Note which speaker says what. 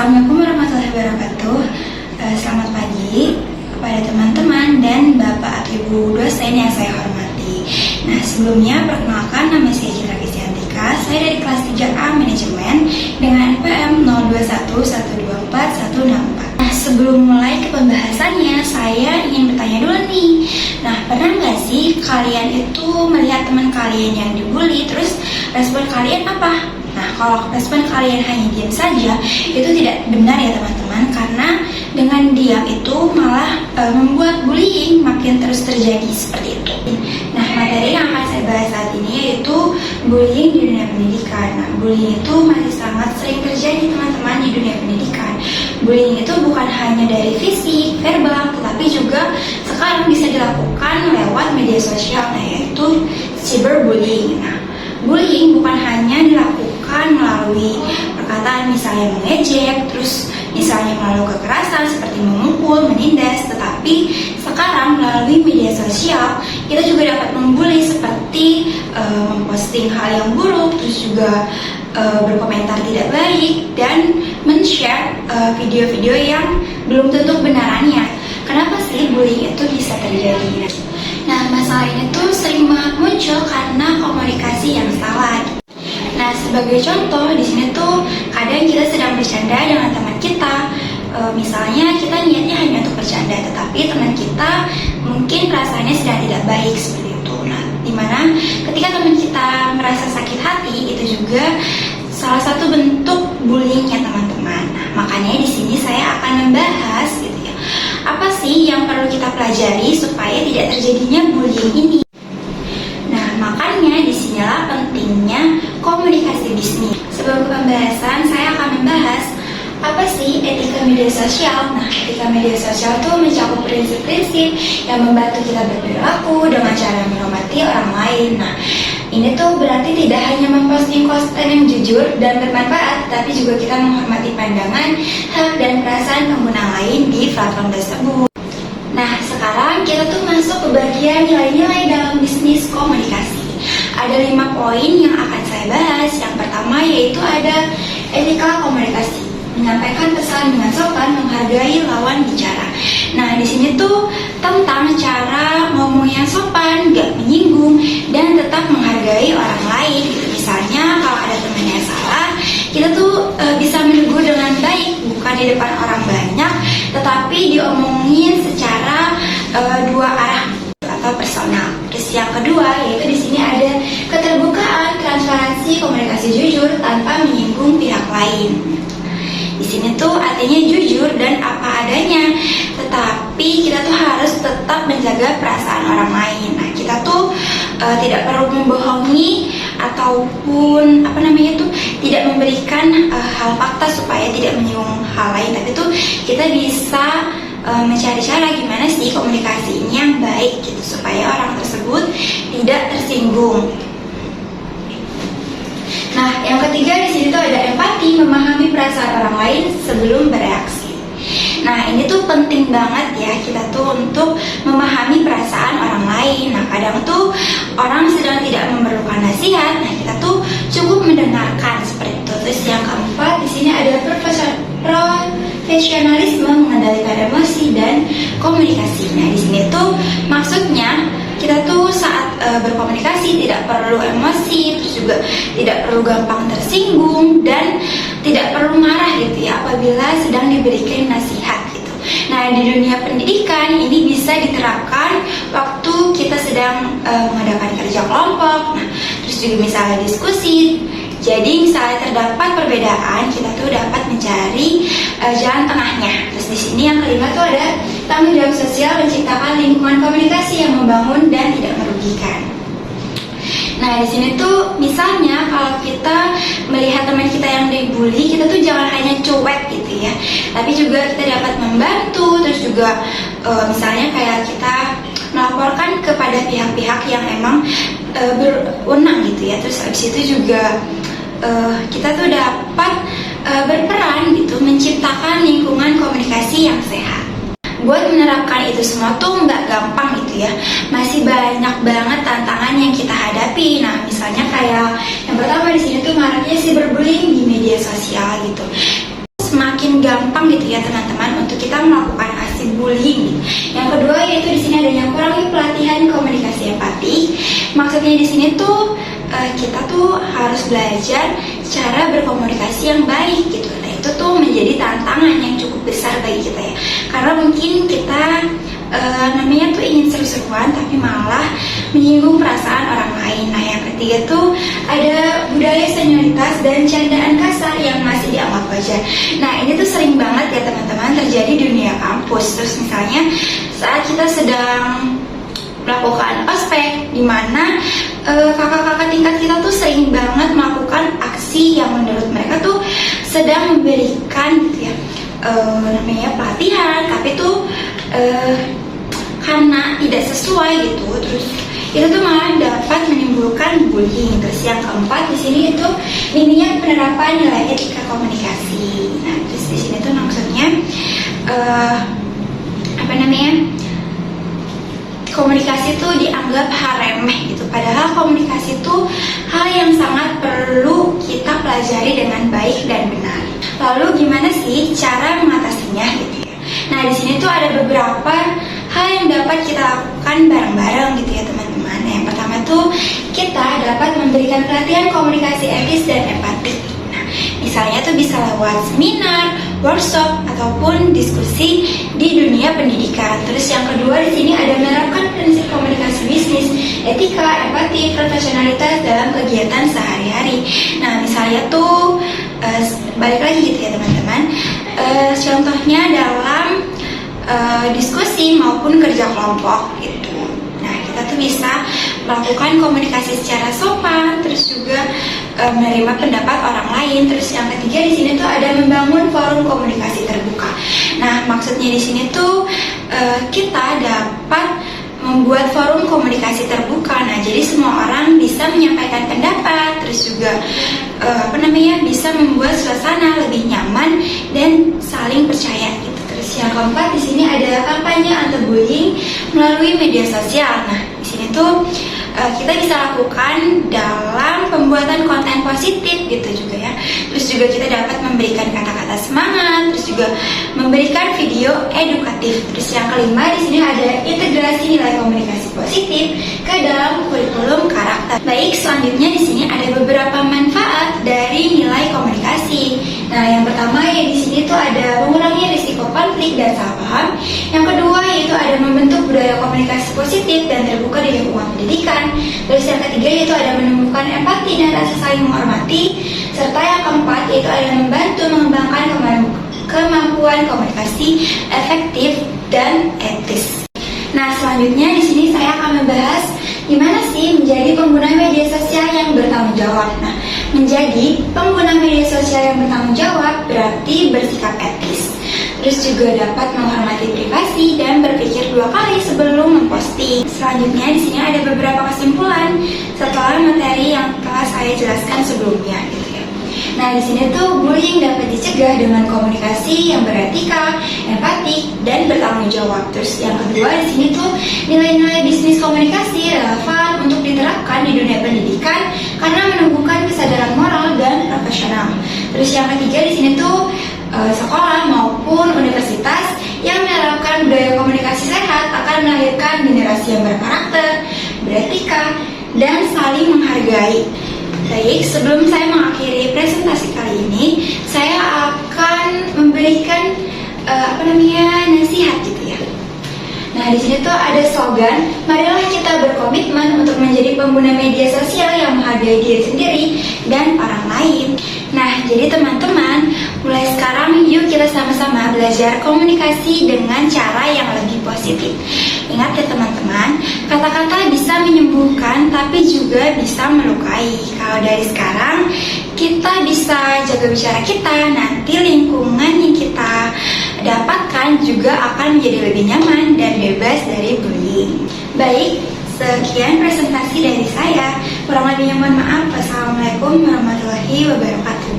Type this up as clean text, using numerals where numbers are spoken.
Speaker 1: Assalamualaikum warahmatullahi wabarakatuh. Selamat pagi kepada teman-teman dan Bapak atau Ibu dosen yang saya hormati. Nah, sebelumnya perkenalkan, nama saya Citra Kristiantika. Saya dari kelas 3A Manajemen dengan NPM 0211244164. Nah, sebelum mulai ke pembahasannya, saya ingin bertanya dulu nih. Nah, pernah nggak sih kalian itu melihat teman kalian yang dibully, terus respon kalian apa? Nah, kalau respon kalian hanya diam saja, itu tidak benar ya teman-teman, karena dengan diam itu malah membuat bullying makin terus terjadi seperti itu. Nah, materi yang akan saya bahas saat ini yaitu bullying di dunia pendidikan. Nah, bullying itu masih sangat sering terjadi teman-teman di dunia pendidikan. Bullying itu bukan hanya dari fisik, verbal, tetapi juga sekarang bisa dilakukan lewat media sosial, yaitu cyberbullying. Nah, bullying bukan hanya dilakukan melalui perkataan misalnya mengejek, terus misalnya melalui kekerasan seperti memukul, menindas, tetapi sekarang melalui media sosial kita juga dapat membuli seperti memposting hal yang buruk, terus juga berkomentar tidak baik dan men-share video-video yang belum tentu kebenarannya. Kenapa sih bullying itu bisa terjadi? Nah, masalah ini tuh sering banget muncul karena komunikasi yang salah. Nah, sebagai contoh di sini tuh kadang kita sedang bercanda dengan teman kita. Misalnya kita niatnya hanya untuk bercanda, tetapi teman kita mungkin perasaannya sedang tidak baik seperti itu. Nah, dimana ketika teman kita merasa sakit hati, itu juga salah satu bentuk bullyingnya teman-teman. Nah, makanya di sini saya akan membahas gitu ya, apa sih yang perlu kita pelajari supaya tidak terjadinya bullying ini. Nah, makanya disinilah pentingnya komunikasi bisnis. Sebelum pembahasan, saya akan membahas apa sih etika media sosial. Nah, etika media sosial itu mencakup prinsip-prinsip yang membantu kita berperilaku dengan cara menghormati orang lain. Nah, ini tuh berarti tidak hanya memposting konten yang jujur dan bermanfaat, tapi juga kita menghormati pandangan, hak, dan perasaan pengguna lain di platform tersebut. Nah, sekarang kita tuh masuk ke bagian nilai-nilai dalam bisnis komunikasi. Ada 5 poin yang akan saya bahas. Yang pertama yaitu ada etika komunikasi, menyampaikan pesan dengan sopan, menghargai lawan bicara. Nah, di sini tuh tentang cara ngomong yang sopan, gak menyinggung, dan tetap menghargai orang lain. Misalnya kalau ada teman yang salah, kita tuh bisa menegur dengan baik, bukan di depan orang banyak, tetapi diomongin secara dua arah atau personal. Terus yang kedua yaitu di sini ada keterbukaan, transparansi, komunikasi jujur tanpa menyinggung pihak lain. Di sini tuh artinya jujur dan apa adanya, tetapi kita tuh harus tetap menjaga perasaan orang lain. Nah, kita tuh tidak perlu membohongi ataupun tidak memberikan hal fakta supaya tidak menyinggung hal lain, tapi tuh kita bisa mencari cara gimana sih komunikasi ini yang baik gitu supaya orang tersebut tidak tersinggung. Nah, yang ketiga di sini tuh ada empati, memahami perasaan orang lain sebelum bereaksi. Nah, ini tuh penting banget ya kita tuh untuk memahami perasaan orang lain. Nah, kadang tuh orang sedang tidak memerlukan nasihat, nah kita tuh cukup mendengarkan seperti itu. Terus yang keempat di sini ada profesionalisme, mengendalikan emosi dan komunikasi. Nah, di sini tuh maksudnya kita tuh saat berkomunikasi tidak perlu emosi, terus juga tidak perlu gampang tersinggung dan tidak perlu marah gitu ya apabila sedang diberikan nasihat gitu. Nah, di dunia pendidikan ini bisa diterapkan waktu kita sedang mengadakan kerja kelompok. Nah, terus juga misalnya diskusi. Jadi misalnya terdapat perbedaan, kita tuh dapat mencari jalan tengahnya. Terus di sini yang kelima tuh ada tanggung jawab sosial, menciptakan lingkungan komunikasi yang membangun dan tidak merugikan. Nah, di sini tuh misalnya kalau kita melihat teman kita yang dibully, kita tuh jangan hanya cuek gitu ya, tapi juga kita dapat membantu. Terus juga misalnya kayak kita melaporkan kepada pihak-pihak yang emang berwenang gitu ya. Terus habis itu juga kita tuh dapat berperan gitu menciptakan lingkungan komunikasi yang sehat. Buat menerapkan itu semua tuh nggak gampang gitu ya, masih banyak banget tantangan yang kita hadapi. Nah, misalnya kayak yang pertama di sini tuh maraknya cyberbullying di media sosial gitu. Semakin gampang gitu ya teman-teman untuk kita melakukan aksi bullying. Yang kedua yaitu di sini adanya kurangnya pelatihan komunikasi empatik. Maksudnya di sini tuh kita tuh harus belajar cara berkomunikasi yang baik gitu. Nah itu tuh menjadi tantangan yang cukup besar bagi kita ya. Karena mungkin kita namanya tuh ingin seru-seruan tapi malah menyinggung perasaan orang lain. Nah yang ketiga tuh ada budaya senioritas dan candaan kasar yang masih dianggap wajar. Nah ini tuh sering banget ya teman-teman terjadi di dunia kampus. Terus misalnya saat kita sedang melakukan ospek, di mana kakak-kakak tingkat kita tuh sering banget melakukan aksi yang menurut mereka tuh sedang memberikan gitu ya namanya pelatihan, tapi tuh karena tidak sesuai gitu, terus itu tuh malah dapat menimbulkan bullying. Terus yang keempat di sini itu minimnya penerapan nilai etika komunikasi. Nah terus di sini tuh maksudnya komunikasi itu dianggap hal remeh gitu. Padahal komunikasi itu hal yang sangat perlu kita pelajari dengan baik dan benar. Lalu gimana sih cara mengatasinya gitu ya? Nah di sini tuh ada beberapa hal yang dapat kita lakukan bareng-bareng gitu ya teman-teman. Yang pertama tuh kita dapat memberikan pelatihan komunikasi etis dan empatik. Nah misalnya tuh bisa lewat seminar, workshop ataupun diskusi di dunia pendidikan. Terus yang kedua di sini ada menerapkan prinsip komunikasi bisnis, etika, empati, profesionalitas dalam kegiatan sehari-hari. Nah misalnya tuh balik lagi gitu ya teman-teman. Contohnya dalam diskusi maupun kerja kelompok gitu. Nah kita tuh bisa melakukan komunikasi secara sopan, terus juga menerima pendapat orang lain. Terus yang ketiga di sini tuh ada membangun forum komunikasi terbuka. Nah maksudnya di sini tuh kita dapat membuat forum komunikasi terbuka. Nah jadi semua orang bisa menyampaikan pendapat, terus juga bisa membuat suasana lebih nyaman dan saling percaya gitu. Terus yang keempat di sini ada kampanye anti-bullying melalui media sosial. Nah di sini tuh kita bisa lakukan dalam pembuatan konten positif gitu juga ya. Terus juga kita dapat memberikan kata-kata semangat, terus juga memberikan video edukatif. Terus yang kelima di sini ada integrasi nilai komunikasi positif ke dalam kurikulum karakter. Baik, selanjutnya di sini ada beberapa manfaat dari nilai komunikasi. Nah, yang pertama ya di sini tuh ada mengurangi risiko konflik dan salah paham. Yang kedua yaitu ada membentuk budaya komunikasi positif dan terbuka di lingkungan pendidikan. Terus yang ketiga yaitu ada menemukan empati dan rasa saling menghormati. Serta yang keempat yaitu ada membantu mengembangkan kemampuan komunikasi efektif dan etis. Nah selanjutnya di sini saya akan membahas gimana sih menjadi pengguna media sosial yang bertanggung jawab. Nah menjadi pengguna media sosial yang bertanggung jawab berarti bersikap etis. Terus juga dapat menghormati privasi dan berpikir dua kali sebelum memposting. Selanjutnya di sini ada beberapa kesimpulan setelah materi yang telah saya jelaskan sebelumnya gitu ya. Nah di sini tuh bullying dapat dicegah dengan komunikasi yang beretika, empatik, dan bertanggung jawab. Terus yang kedua di sini tuh nilai-nilai bisnis komunikasi relevan untuk diterapkan di dunia pendidikan karena menumbuhkan kesadaran moral dan profesional. Terus yang ketiga di sini tuh sekolah maupun universitas yang menerapkan budaya komunikasi sehat akan melahirkan generasi yang berkarakter, beretika, dan saling menghargai. Baik, sebelum saya mengakhiri presentasi kali ini, saya akan memberikan nasihat gitu ya. Nah, di sini tuh ada slogan, marilah kita berkomitmen untuk menjadi pengguna media sosial yang menghargai diri sendiri dan orang lain. Nah, jadi teman-teman, mulai sekarang yuk kita sama-sama belajar komunikasi dengan cara yang lebih positif. Ingat ya teman-teman, kata-kata bisa menyembuhkan tapi juga bisa melukai. Kalau dari sekarang, kita bisa jaga bicara kita, nanti lingkungan yang kita dapatkan juga akan menjadi lebih nyaman dan bebas dari bullying. Baik, sekian presentasi dari saya. Kurang lebihnya mohon maaf. Wassalamualaikum warahmatullahi wabarakatuh.